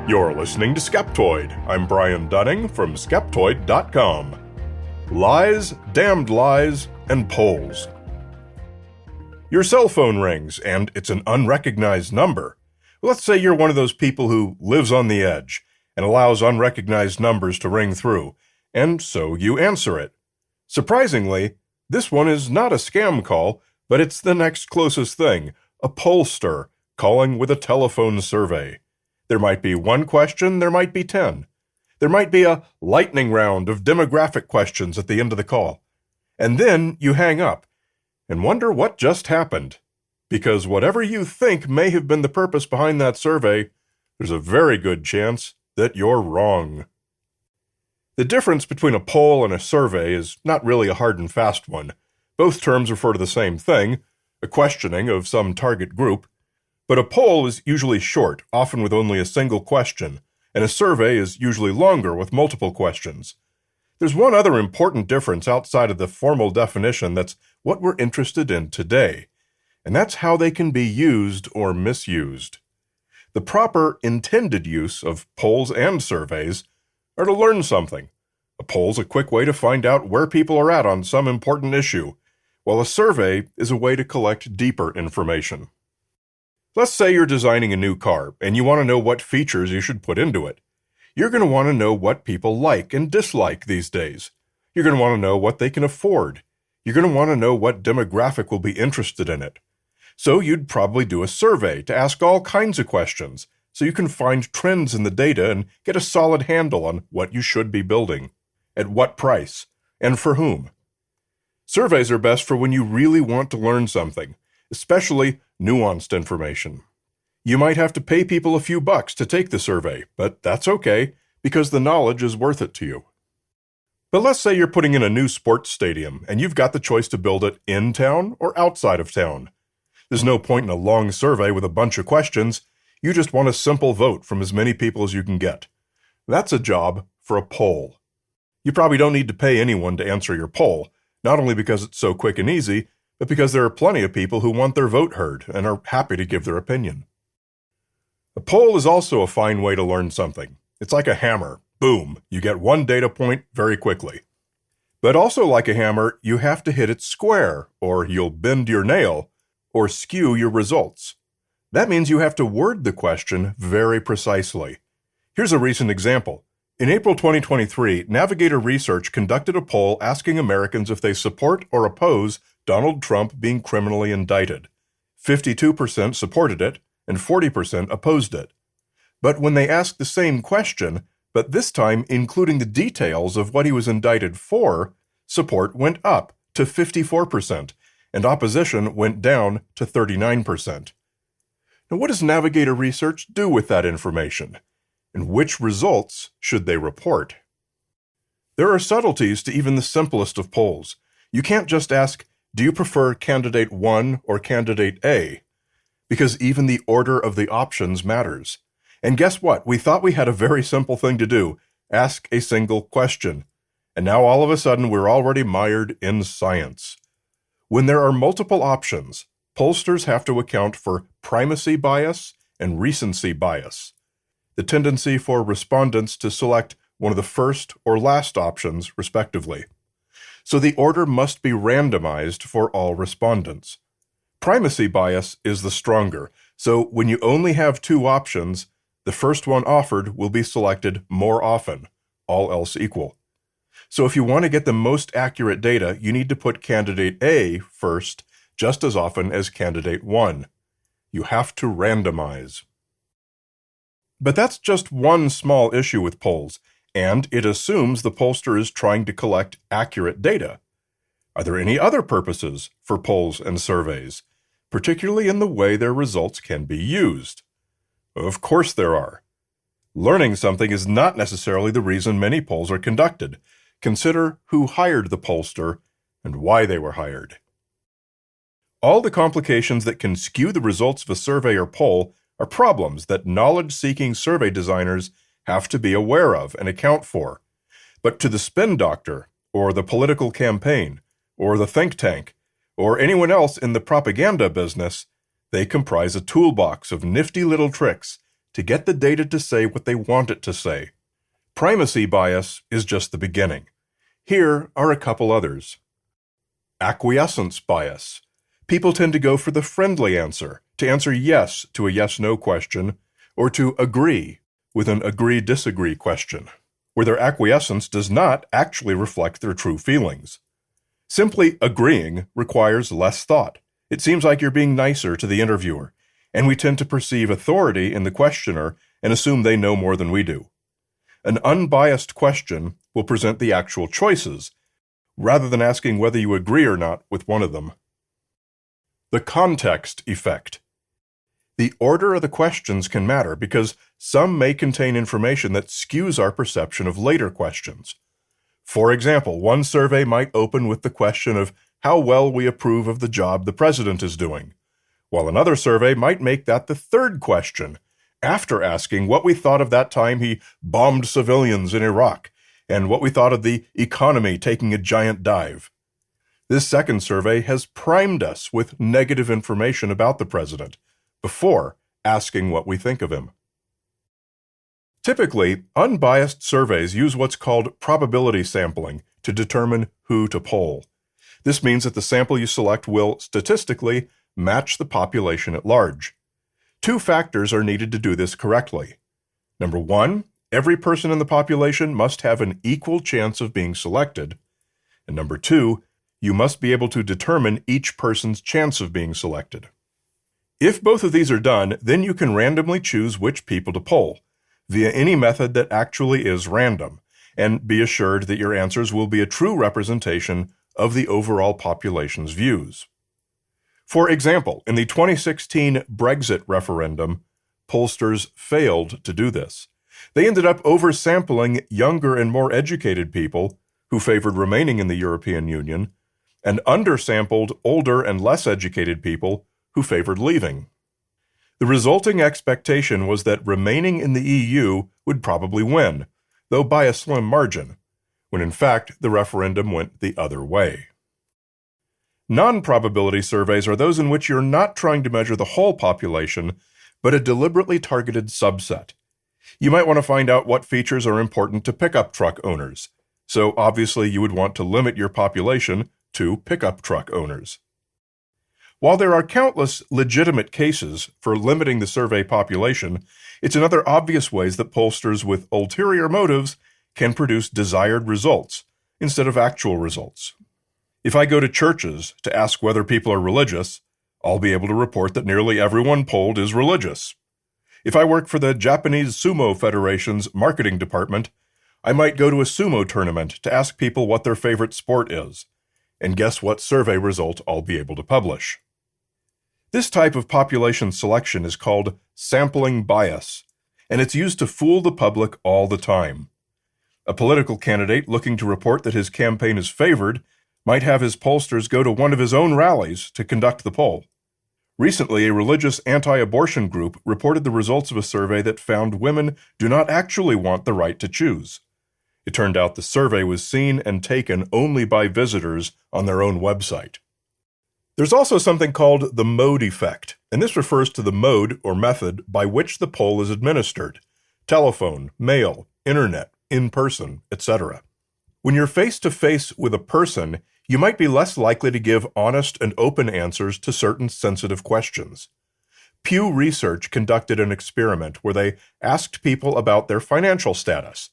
You're listening to Skeptoid. I'm Brian Dunning from Skeptoid.com. Lies, damned lies, and polls. Your cell phone rings, and it's an unrecognized number. Let's say you're one of those people who lives on the edge and allows unrecognized numbers to ring through, and so you answer it. Surprisingly, this one is not a scam call, but it's the next closest thing, a pollster calling with a telephone survey. There might be one question, there might be 10. There might be a lightning round of demographic questions at the end of the call. And then you hang up and wonder what just happened. Because whatever you think may have been the purpose behind that survey, there's a very good chance that you're wrong. The difference between a poll and a survey is not really a hard and fast one. Both terms refer to the same thing, a questioning of some target group. But a poll is usually short, often with only a single question, and a survey is usually longer with multiple questions. There's one other important difference outside of the formal definition that's what we're interested in today, and that's how they can be used or misused. The proper intended use of polls and surveys are to learn something. A poll's a quick way to find out where people are at on some important issue, while a survey is a way to collect deeper information. Let's say you're designing a new car, and you want to know what features you should put into it. You're going to want to know what people like and dislike these days. You're going to want to know what they can afford. You're going to want to know what demographic will be interested in it. So you'd probably do a survey to ask all kinds of questions, so you can find trends in the data and get a solid handle on what you should be building, at what price, and for whom. Surveys are best for when you really want to learn something, especially nuanced information. You might have to pay people a few bucks to take the survey, but that's okay, because the knowledge is worth it to you. But let's say you're putting in a new sports stadium, and you've got the choice to build it in town or outside of town. There's no point in a long survey with a bunch of questions. You just want a simple vote from as many people as you can get. That's a job for a poll. You probably don't need to pay anyone to answer your poll, not only because it's so quick and easy, but because there are plenty of people who want their vote heard and are happy to give their opinion. A poll is also a fine way to learn something. It's like a hammer. Boom, you get one data point very quickly. But also like a hammer, you have to hit it square, or you'll bend your nail, or skew your results. That means you have to word the question very precisely. Here's a recent example. In April 2023, Navigator Research conducted a poll asking Americans if they support or oppose Donald Trump being criminally indicted. 52% supported it, and 40% opposed it. But when they asked the same question, but this time including the details of what he was indicted for, support went up to 54%, and opposition went down to 39%. Now, what does Navigator Research do with that information? And which results should they report? There are subtleties to even the simplest of polls. You can't just ask, do you prefer candidate 1 or candidate A? Because even the order of the options matters. And guess what? We thought we had a very simple thing to do. Ask a single question. And now all of a sudden we're already mired in science. When there are multiple options, pollsters have to account for primacy bias and recency bias, the tendency for respondents to select one of the first or last options, respectively. So the order must be randomized for all respondents. Primacy bias is the stronger, so when you only have two options, the first one offered will be selected more often, all else equal. So if you want to get the most accurate data, you need to put candidate A first just as often as candidate 1. You have to randomize. But that's just one small issue with polls, and it assumes the pollster is trying to collect accurate data. Are there any other purposes for polls and surveys, particularly in the way their results can be used? Of course there are. Learning something is not necessarily the reason many polls are conducted. Consider who hired the pollster and why they were hired. All the complications that can skew the results of a survey or poll are problems that knowledge-seeking survey designers have to be aware of and account for. But to the spin doctor, or the political campaign, or the think tank, or anyone else in the propaganda business, they comprise a toolbox of nifty little tricks to get the data to say what they want it to say. Primacy bias is just the beginning. Here are a couple others. Acquiescence bias. People tend to go for the friendly answer, to answer yes to a yes-no question, or to agree with an agree-disagree question, where their acquiescence does not actually reflect their true feelings. Simply agreeing requires less thought. It seems like you're being nicer to the interviewer, and we tend to perceive authority in the questioner and assume they know more than we do. An unbiased question will present the actual choices, rather than asking whether you agree or not with one of them. The context effect. The order of the questions can matter because some may contain information that skews our perception of later questions. For example, one survey might open with the question of how well we approve of the job the president is doing, while another survey might make that the third question, after asking what we thought of that time he bombed civilians in Iraq and what we thought of the economy taking a giant dive. This second survey has primed us with negative information about the president before asking what we think of him. Typically, unbiased surveys use what's called probability sampling to determine who to poll. This means that the sample you select will, statistically, match the population at large. Two factors are needed to do this correctly. Number one, every person in the population must have an equal chance of being selected. And number two, you must be able to determine each person's chance of being selected. If both of these are done, then you can randomly choose which people to poll, via any method that actually is random, and be assured that your answers will be a true representation of the overall population's views. For example, in the 2016 Brexit referendum, pollsters failed to do this. They ended up oversampling younger and more educated people who favored remaining in the European Union, and undersampled older and less educated people who favored leaving. The resulting expectation was that remaining in the EU would probably win, though by a slim margin, when in fact the referendum went the other way. Non-probability surveys are those in which you're not trying to measure the whole population, but a deliberately targeted subset. You might want to find out what features are important to pickup truck owners, so obviously you would want to limit your population to pickup truck owners. While there are countless legitimate cases for limiting the survey population, it's in other obvious ways that pollsters with ulterior motives can produce desired results instead of actual results. If I go to churches to ask whether people are religious, I'll be able to report that nearly everyone polled is religious. If I work for the Japanese Sumo Federation's marketing department, I might go to a sumo tournament to ask people what their favorite sport is, and guess what survey result I'll be able to publish. This type of population selection is called sampling bias, and it's used to fool the public all the time. A political candidate looking to report that his campaign is favored might have his pollsters go to one of his own rallies to conduct the poll. Recently, a religious anti-abortion group reported the results of a survey that found women do not actually want the right to choose. It turned out the survey was seen and taken only by visitors on their own website. There's also something called the mode effect, and this refers to the mode or method by which the poll is administered: telephone, mail, internet, in person, etc. When you're face-to-face with a person, you might be less likely to give honest and open answers to certain sensitive questions. Pew Research conducted an experiment where they asked people about their financial status.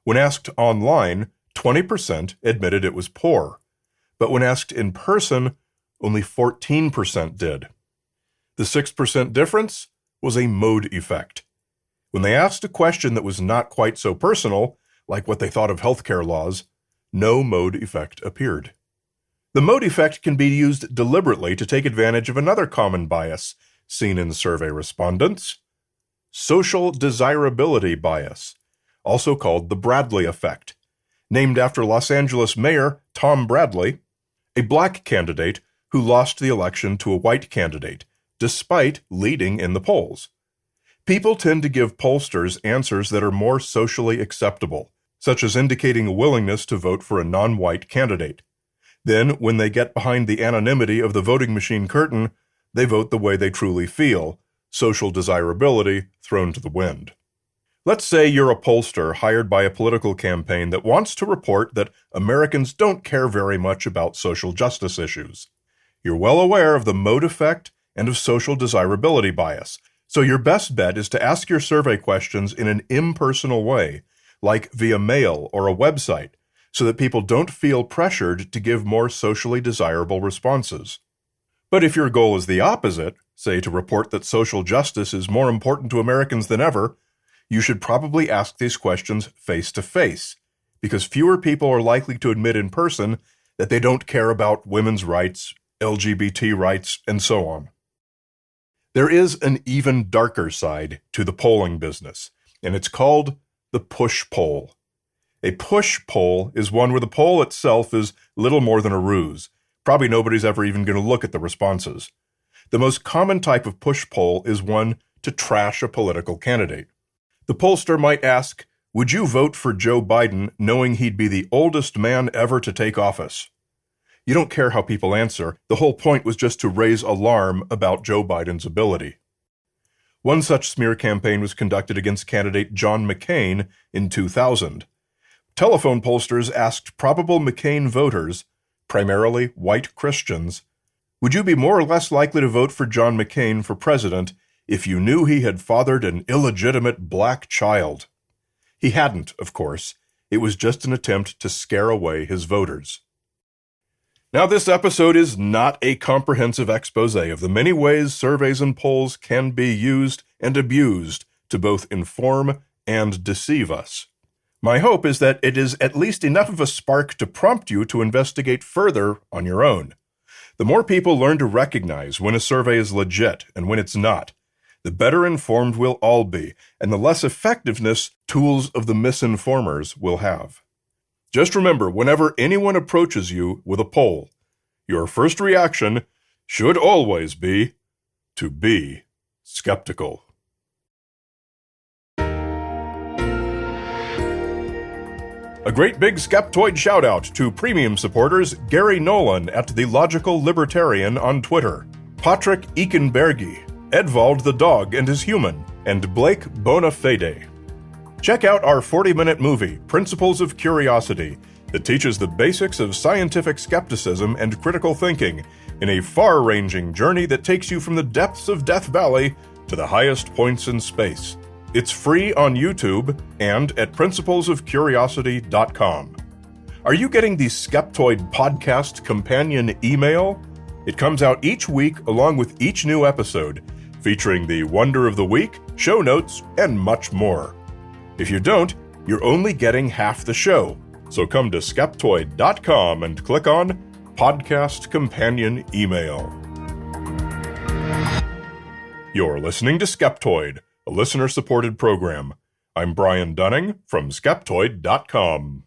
When asked online, 20% admitted it was poor, but when asked in person, only 14% did. The 6% difference was a mode effect. When they asked a question that was not quite so personal, like what they thought of healthcare laws, no mode effect appeared. The mode effect can be used deliberately to take advantage of another common bias seen in survey respondents: social desirability bias, also called the Bradley effect, named after Los Angeles Mayor Tom Bradley, a black candidate who lost the election to a white candidate, despite leading in the polls. People tend to give pollsters answers that are more socially acceptable, such as indicating a willingness to vote for a non-white candidate. Then, when they get behind the anonymity of the voting machine curtain, they vote the way they truly feel, social desirability thrown to the wind. Let's say you're a pollster hired by a political campaign that wants to report that Americans don't care very much about social justice issues. You're well aware of the mode effect and of social desirability bias, so your best bet is to ask your survey questions in an impersonal way, like via mail or a website, so that people don't feel pressured to give more socially desirable responses. But if your goal is the opposite, say to report that social justice is more important to Americans than ever, you should probably ask these questions face-to-face, because fewer people are likely to admit in person that they don't care about women's rights, LGBT rights, and so on. There is an even darker side to the polling business, and it's called the push poll. A push poll is one where the poll itself is little more than a ruse. Probably nobody's ever even going to look at the responses. The most common type of push poll is one to trash a political candidate. The pollster might ask, "Would you vote for Joe Biden knowing he'd be the oldest man ever to take office?" You don't care how people answer. The whole point was just to raise alarm about Joe Biden's ability. One such smear campaign was conducted against candidate John McCain in 2000. Telephone pollsters asked probable McCain voters, primarily white Christians, "Would you be more or less likely to vote for John McCain for president if you knew he had fathered an illegitimate black child?" He hadn't, of course. It was just an attempt to scare away his voters. Now, this episode is not a comprehensive expose of the many ways surveys and polls can be used and abused to both inform and deceive us. My hope is that it is at least enough of a spark to prompt you to investigate further on your own. The more people learn to recognize when a survey is legit and when it's not, the better informed we'll all be, and the less effectiveness tools of the misinformers will have. Just remember, whenever anyone approaches you with a poll, your first reaction should always be to be skeptical. A great big Skeptoid shout-out to premium supporters Gary Nolan at The Logical Libertarian on Twitter, Patrick Ekenbergi, Edvald the Dog and His Human, and Blake Bonafede. Check out our 40-minute movie, Principles of Curiosity, that teaches the basics of scientific skepticism and critical thinking in a far-ranging journey that takes you from the depths of Death Valley to the highest points in space. It's free on YouTube and at principlesofcuriosity.com. Are you getting the Skeptoid Podcast Companion email? It comes out each week along with each new episode, featuring the Wonder of the Week, show notes, and much more. If you don't, you're only getting half the show, so come to Skeptoid.com and click on Podcast Companion Email. You're listening to Skeptoid, a listener-supported program. I'm Brian Dunning from Skeptoid.com.